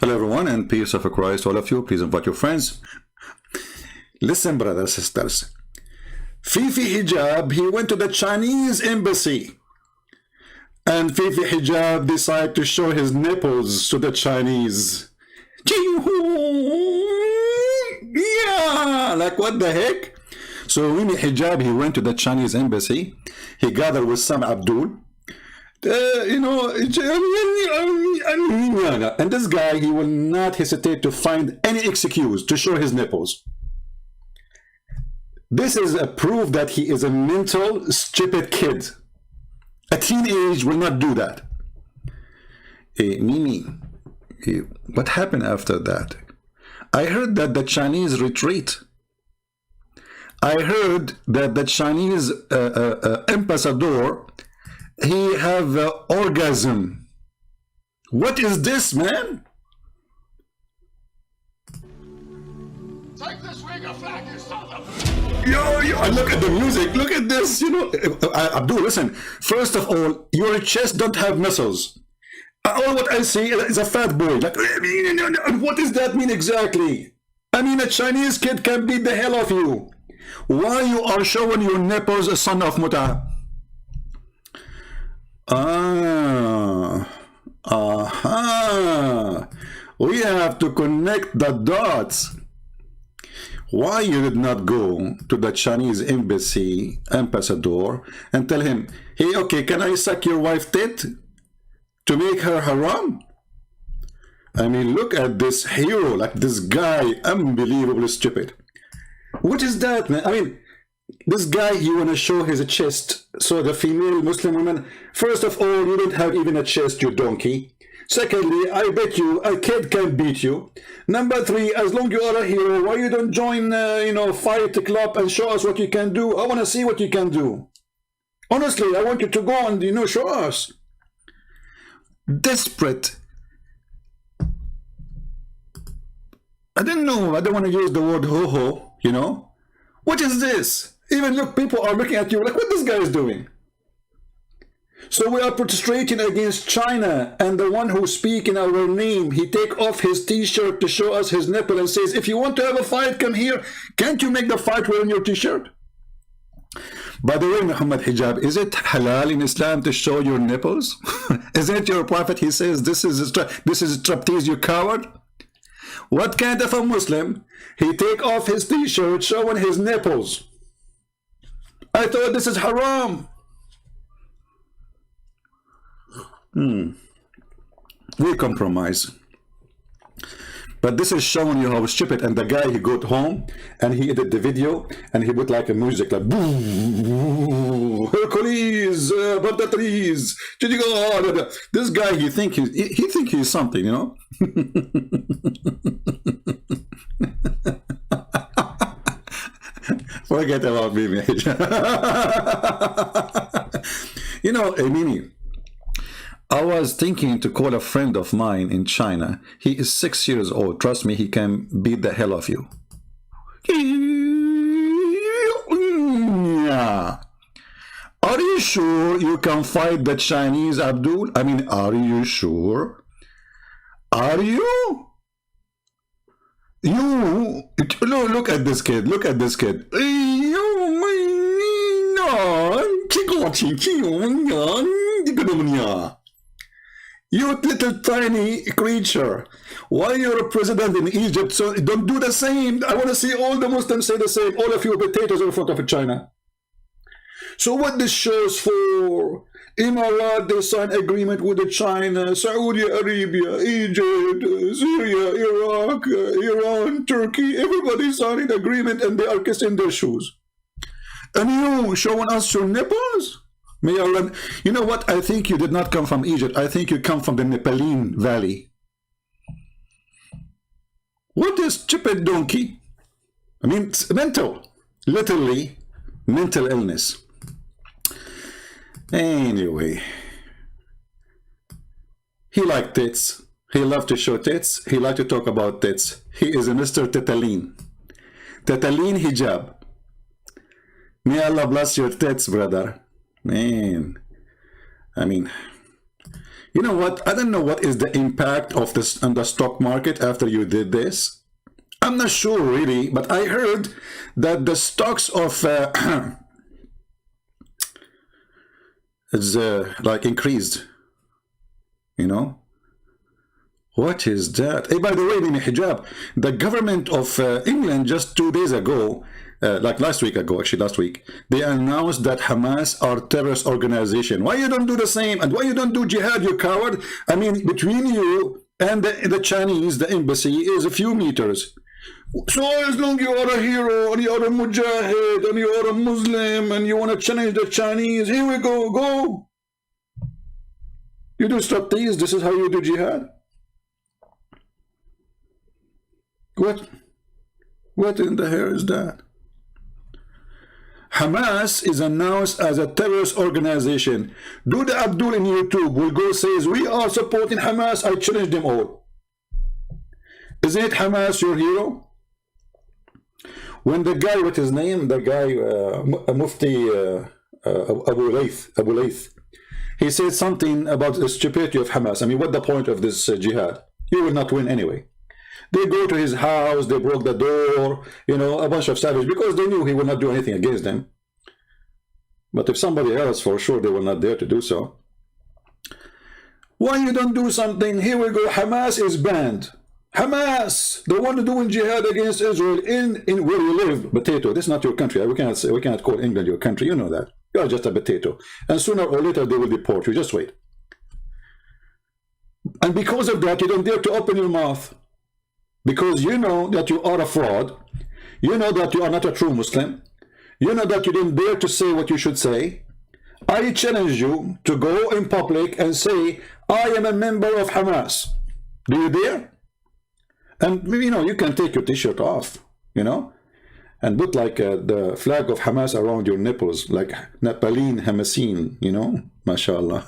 Hello everyone, and peace of Christ to all of you. Please invite your friends. Listen, brothers, sisters. Fifi Hijab, he went to the Chinese embassy. And Fifi Hijab decided to show his nipples to the Chinese. Yeah, like what the heck? So Fifi Hijab, he went to the Chinese embassy. He gathered with some Abdul. And this guy, he will not hesitate to find any excuse to show his nipples. This is a proof that he is a mental, stupid kid. A teenage will not do that. Mimi, what happened after that? I heard that the Chinese retreat. I heard that the Chinese ambassador, he have orgasm. What is this, man? Take this ring of flag, you son of... Yo, look at the music. Look at this. Abdul, listen. First of all, your chest don't have muscles. All what I see is a fat boy. Like, what does that mean exactly? I mean, a Chinese kid can beat the hell of you. Why you are showing your nipples, a son of muta? We have to connect the dots. Why you did not go to the Chinese embassy ambassador and tell him, hey, okay, can I suck your wife's tit to make her haram? I mean, look at this hero, like this guy, unbelievably stupid. What is that, man? I mean, this guy, you want to show his chest, so the female Muslim woman, first of all, you don't have even a chest, you donkey. Secondly, I bet you a kid can beat you. Number three, as long as you are a hero, why you don't join, fight club and show us what you can do? I want to see what you can do. Honestly, I want you to go and, show us. Desperate. I don't know. I don't want to use the word ho-ho, What is this? Even look, people are looking at you like, what this guy is doing? So we are protesting against China, and the one who speak in our name, he take off his t-shirt to show us his nipple and says, if you want to have a fight, come here. Can't you make the fight wearing your t-shirt? By the way, Muhammad Hijab, is it halal in Islam to show your nipples? Isn't it your prophet? He says, this is striptease, you coward. What kind of a Muslim? He take off his t-shirt showing his nipples. I thought this is haram. We compromise. But this is showing you how stupid. And the guy, he got home and he edited the video and he put like a music like boo, Hercules, above the trees. This guy, he think he's something, Forget about me, man. Mimi, I was thinking to call a friend of mine in China. He is 6 years old. Trust me, he can beat the hell of you. Are you sure you can fight the Chinese, Abdul? I mean, are you sure? Are you? Look at this kid. Look at this kid. You little tiny creature. Why you're a president in Egypt? So don't do the same. I want to see all the Muslims say the same. All of you potatoes in front of China. So what this shows for? Emirat, they sign agreement with China, Saudi Arabia, Egypt, Syria, Iraq, Iran, Turkey. Everybody signing agreement and they are kissing their shoes. And you showing us your nipples? May Allah, you know what? I think you did not come from Egypt. I think you come from the Nepalese Valley. What is stupid donkey? I mean, it's mental. Literally, mental illness. Anyway. He liked tits. He loved to show tits. He liked to talk about tits. He is a Mr. Tetaline. Tetaline Hijab. May Allah bless your tits, brother. Man, I mean, You know what? I don't know what is the impact of this on the stock market after you did this. I'm not sure really, but I heard that the stocks of is like increased. You know, what is that? Hey, by the way, Mimi Hijab, the government of England just 2 days ago, like last week, they announced that Hamas are terrorist organization. Why you don't do the same? And why you don't do jihad, you coward? I mean, between you and the Chinese, the embassy is a few meters. So as long as you are a hero, and you are a mujahid, and you are a Muslim, and you want to challenge the Chinese, here we go, go. You do striptease, this is how you do jihad? What in the hell is that? Hamas is announced as a terrorist organization. Do the Abdul in YouTube will go says, we are supporting Hamas, I challenge them all. Isn't it Hamas your hero? When the guy, what his name, the guy, Mufti Abu Layth, he said something about the stupidity of Hamas. I mean, what's the point of this jihad? You will not win anyway. They go to his house, they broke the door, you know, a bunch of savages, because they knew he would not do anything against them. But if somebody else, for sure, they were not there to do so. Why you don't do something? Here we go, Hamas is banned. Hamas, the one doing jihad against Israel in where you live, potato. This is not your country. We cannot call England your country. You know that. You are just a potato. And sooner or later they will deport you. Just wait. And because of that, you don't dare to open your mouth. Because you know that you are a fraud. You know that you are not a true Muslim. You know that you didn't dare to say what you should say. I challenge you to go in public and say, I am a member of Hamas. Do you dare? And, you know, you can take your t-shirt off, you know, and put like the flag of Hamas around your nipples, like Napaline Hamasin, you know, mashallah.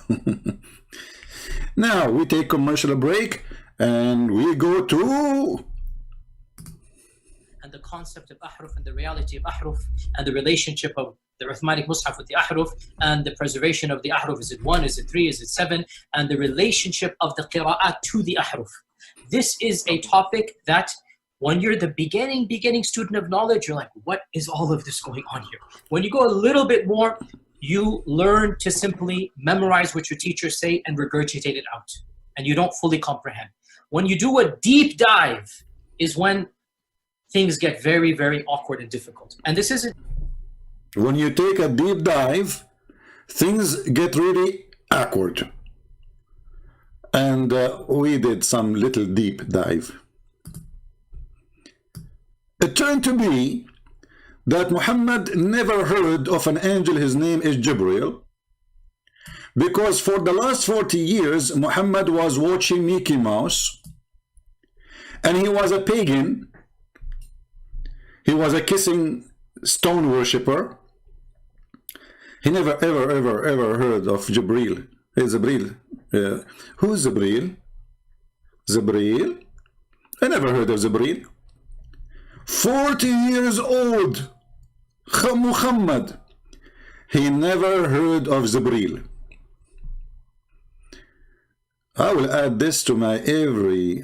Now, we take commercial break, and we go to... And the concept of ahruf and the reality of ahruf and the relationship of the Uthmanic Mus'haf with the ahruf and the preservation of the ahruf. Is it 1, is it 3, is it 7? And the relationship of the qira'at to the ahruf. This is a topic that when you're the beginning student of knowledge, you're like, what is all of this going on here? When you go a little bit more, you learn to simply memorize what your teachers say and regurgitate it out. And you don't fully comprehend. When you do a deep dive is when things get very, very awkward and difficult. And this isn't... When you take a deep dive, things get really awkward. And we did some little deep dive. It turned to be that Muhammad never heard of an angel, his name is Jibreel, because for the last 40 years, Muhammad was watching Mickey Mouse, and he was a pagan, he was a kissing stone worshipper. He never ever heard of Jibreel. Hey, Jibreel. Who's Jibreel? Jibreel? I never heard of Jibreel. 40 years old, Muhammad. He never heard of Jibreel. I will add this to my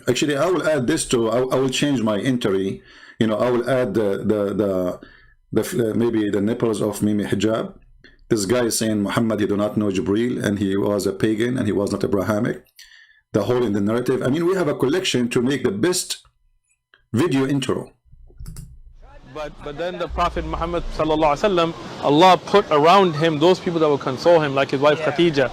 actually I will add this to, I will change my entry, you know, I will add maybe the nipples of Mimi Hijab. This guy is saying Muhammad, he do not know Jibreel, and he was a pagan, and he was not Abrahamic. The whole in the narrative. I mean, we have a collection to make the best video intro. But then the Prophet Muhammad sallallahu alaihi wasallam, Allah put around him those people that would console him, like his wife Khadija.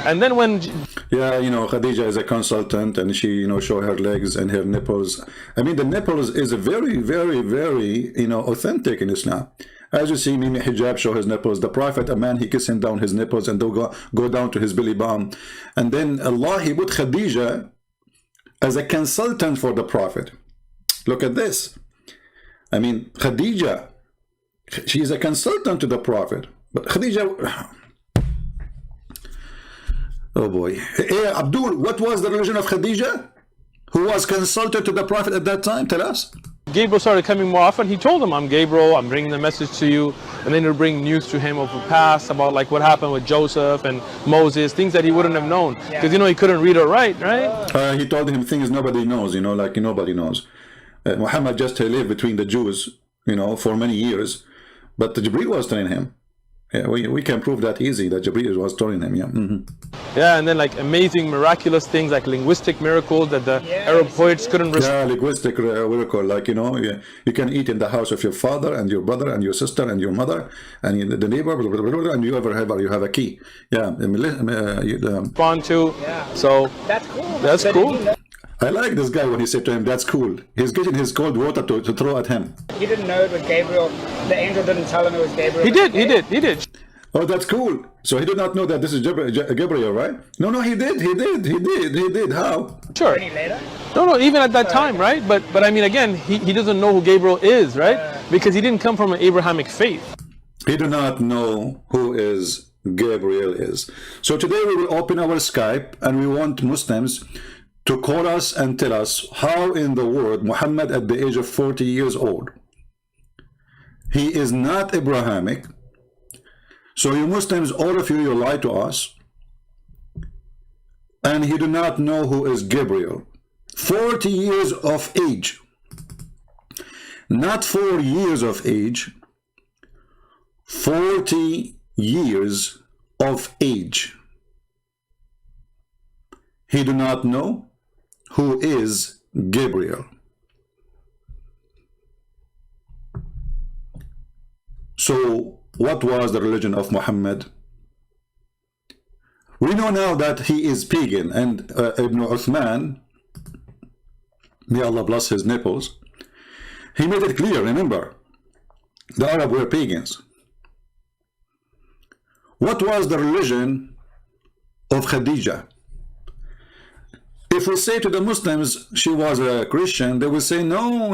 And then when... Yeah, you know, Khadija is a consultant, and she, you know, show her legs and her nipples. I mean, the nipples is very, you know, authentic in Islam. As you see, Mimi Hijab show his nipples. The Prophet, a man, he kissing down his nipples and they'll go down to his belly button. And then Allah, he put Khadija as a consultant for the Prophet. Look at this. I mean, Khadija, she is a consultant to the Prophet. But Khadija... Oh boy. Hey, Abdul, what was the religion of Khadija? Who was consulted to the Prophet at that time? Tell us. Gabriel started coming more often, he told him, I'm Gabriel, I'm bringing the message to you. And then he'll bring news to him of the past about like what happened with Joseph and Moses, things that he wouldn't have known. Because, you know, he couldn't read or write, right? He told him things nobody knows, you know, like nobody knows. Muhammad just lived between the Jews, you know, for many years. But Jibreel was telling him. Yeah, we can prove that easy, that Jibreel was telling him, yeah. Yeah, and then like amazing, miraculous things like linguistic miracles that the Arab poets couldn't Yeah, linguistic miracle, like, you know, you can eat in the house of your father and your brother and your sister and your mother and the neighbor, and you have a key. Yeah. respond to. So That's cool. that's So did cool. he know- I like this guy when he said to him, that's cool. He's getting his cold water to throw at him. He didn't know it was Gabriel. The angel didn't tell him it was Gabriel. He did. Oh, that's cool. So he did not know that this is Gabriel, right? No, he did. How? Sure. Any later? No, even at that time, right? But I mean, again, he doesn't know who Gabriel is, right? Because he didn't come from an Abrahamic faith. He do not know who is Gabriel is. So today we will open our Skype and we want Muslims to call us and tell us how in the world Muhammad at the age of 40 years old, he is not Abrahamic. So you Muslims, all of you lie to us, and he do not know who is Gabriel. 40 years of age, not 4 years of age, 40 years of age. He do not know who is Gabriel. So what was the religion of Muhammad? We know now that he is pagan, and Ibn Uthman, may Allah bless his nipples, he made it clear, remember, the Arab were pagans. What was the religion of Khadija? If we say to the Muslims she was a Christian, they will say, no,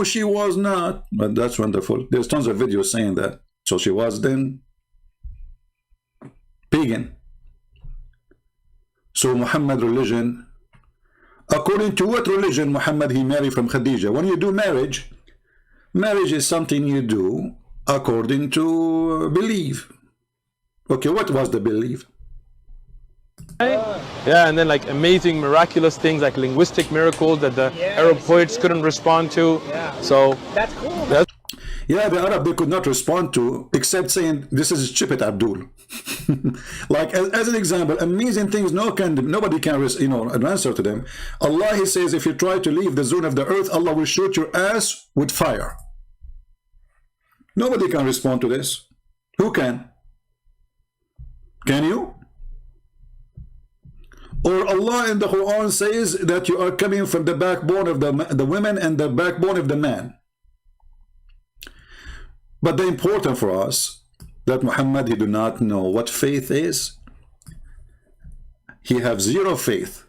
she was not. But that's wonderful. There's tons of videos saying that. So she was then pagan. So Muhammad religion, according to what religion Muhammad he married from Khadija? When you do marriage is something you do according to belief. Okay, what was the belief? Yeah, and then like amazing, miraculous things like linguistic miracles that the Arab poets couldn't respond to. So That's cool. Yeah, the Arab they could not respond to except saying this is stupid Abdul. Like as an example, amazing things nobody can answer to them. Allah he says if you try to leave the zone of the earth, Allah will shoot your ass with fire. Nobody can respond to this. Who can? Can you? Or Allah in the Quran says that you are coming from the backbone of the women and the backbone of the man. But the important for us that Muhammad he do not know what faith is. He have zero faith